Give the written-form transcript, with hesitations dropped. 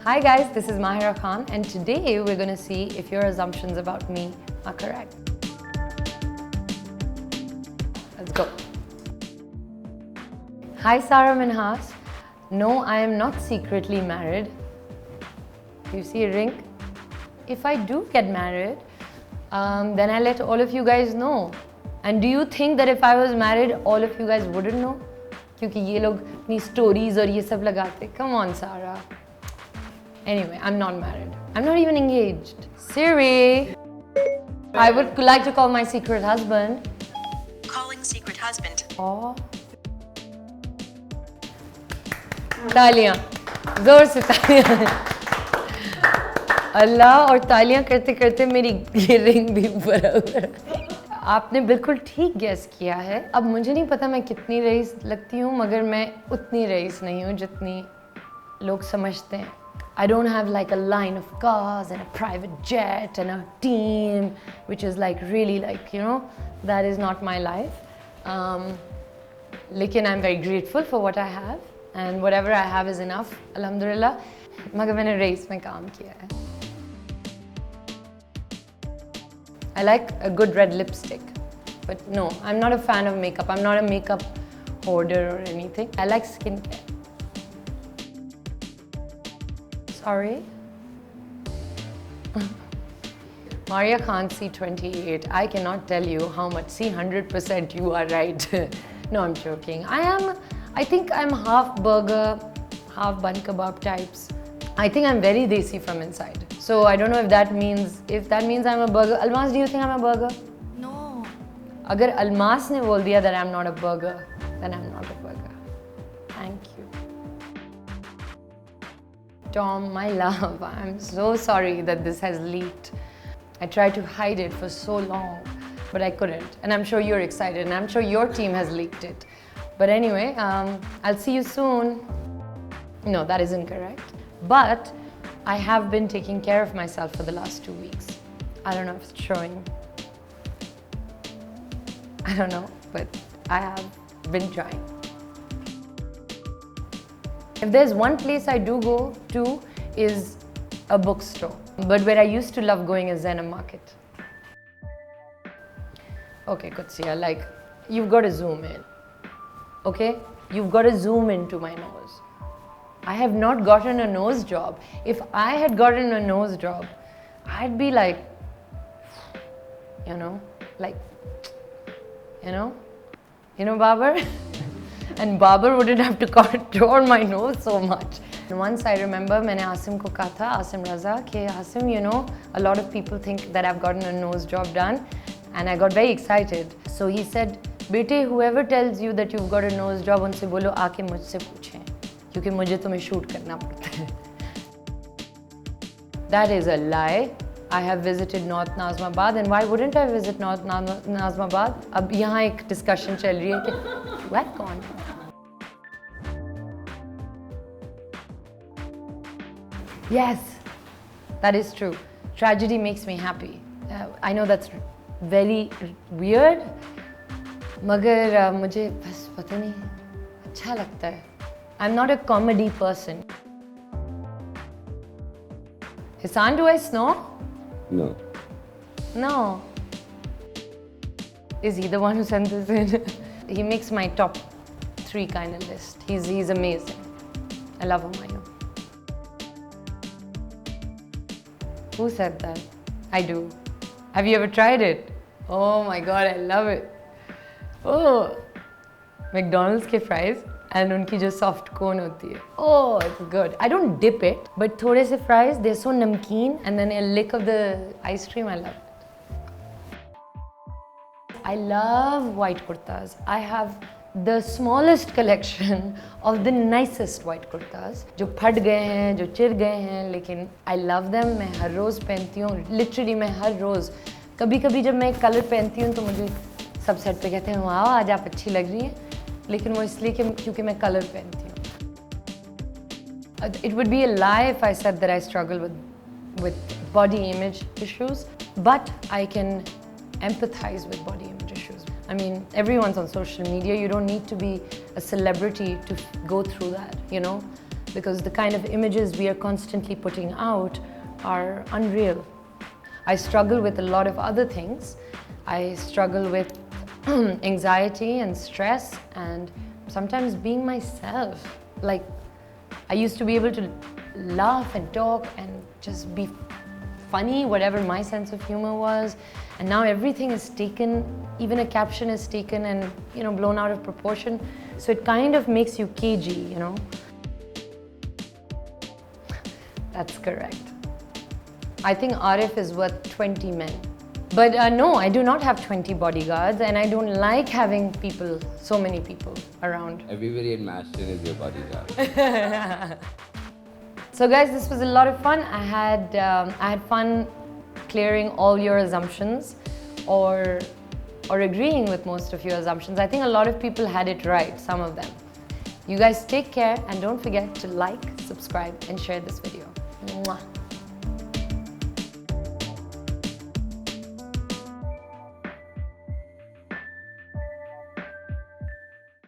Hi guys, this is Mahira Khan and today we're going to see if your assumptions about me are correct. Let's go. Hi Sarah Minhas. No, I am not secretly married. You see a ring? If I do get married, then I let all of you guys know. And do you think that if I was married, all of you guys wouldn't know? Because ये लोग अपनी stories और ये सब लगाते. Come on, Sarah. Anyway, I'm not married. I'm not even engaged. Siri, I would like to call my secret husband. Calling secret husband. Oh. तालियां, जोर से तालियां. अल्लाह और तालियां करते करते मेरी ये रिंग भी ऊपर आ गई. आपने बिल्कुल ठीक गेस किया है. अब मुझे नहीं पता मैं कितनी रईस लगती हूँ, मगर मैं उतनी रईस नहीं हूँ जितनी लोग समझते हैं. I don't have like a line of cars and a private jet and a team, which is like really like, you know, that is not my life. Lekin I'm very grateful for what I have and whatever I have is enough, alhamdulillah. मगर मैंने race में काम किया है. I like a good red lipstick, but no, I'm not a fan of makeup. I'm not a makeup hoarder or anything. I like skincare. Sorry? Mahira Khan C28. I cannot tell you how much. See, 100% you are right. No, I'm joking. I think I'm half burger, half bun kebab types. I think I'm very desi from inside. So I don't know if that means I'm a burger. Almas, do you think I'm a burger? No. Agar Almas ne bol diya that I'm not a burger, then I'm not a burger. Thank you. Tom, my love, I'm so sorry that this has leaked. I tried to hide it for so long, but I couldn't. And I'm sure you're excited, and I'm sure your team has leaked it. But anyway, I'll see you soon. No, that isn't correct. But I have been taking care of myself for the last 2 weeks. I don't know if it's showing. I don't know, but I have been trying. If there's one place I do go to is a bookstore. But where I used to love going is Zena Market. Okay, Kutsia, like, you've got to zoom in. Okay? You've got to zoom into my nose. I have not gotten a nose job. If I had gotten a nose job, I'd be like, you know, like, you know, Babar? And Babar wouldn't have to contour my nose so much. And once I remember, मैंने Asim को कहा था, Asim Raza, कि Asim, you know, a lot of people think that I've gotten a nose job done, and I got very excited. So he said, बेटे, whoever tells you that you've got a nose job, उनसे बोलो आके मुझसे पूछें, क्योंकि मुझे तुम्हें shoot करना पड़ता है. That is a lie. I have visited North Nazimabad, and why wouldn't I visit North Nazimabad? अब यहाँ एक discussion चल रही है कि what कौन? Yes, that is true. Tragedy makes me happy. I know that's very weird, मगर मुझे बस पता नहीं अच्छा लगता है. I'm not a comedy person. Hassan, do I snore? No. No. Is he the one who sent this in? He makes my top 3 kind of list. He's amazing. I love him, I know. Who said that? I do. Have you ever tried it? Oh my god, I love it. Oh, McDonald's के fries and उनकी जो soft cone होती है. Oh, it's good. I don't dip it, but थोड़े से fries, they're so namkeen, and then a lick of the ice cream, I love it. I love white kurtas. I have the smallest collection of the nicest white kurtas, जो फट गए हैं, जो चिर गए हैं, लेकिन I love them. मैं हर रोज़ पहनती हूँ. Literally मैं हर रोज़. कभी-कभी जब मैं कलर पहनती हूँ तो मुझे सब सेट पे कहते हैं वाह आज आप अच्छी लग रही हैं, लेकिन वो इसलिए क्योंकि मैं कलर पहनती हूँ. It would be a lie if I said that I struggle with body image issues, but I can empathize with body image issues. I mean, everyone's on social media. You don't need to be a celebrity to go through that, you know. because the kind of images we are constantly putting out are unreal. I struggle with a lot of other things. I struggle with anxiety and stress and sometimes being myself. Like, I used to be able to laugh and talk and just be funny, whatever my sense of humor was. And now everything is taken, even a caption is taken and, blown out of proportion. So it kind of makes you cagey, That's correct. I think Arif is worth 20 men. But no, I do not have 20 bodyguards and I don't like having people, so many people around. Everybody in Mashion is your bodyguard. So guys, this was a lot of fun. I had fun clearing all your assumptions or agreeing with most of your assumptions. I think a lot of people had it right, some of them. You guys take care and don't forget to like, subscribe and share this video. Mwah.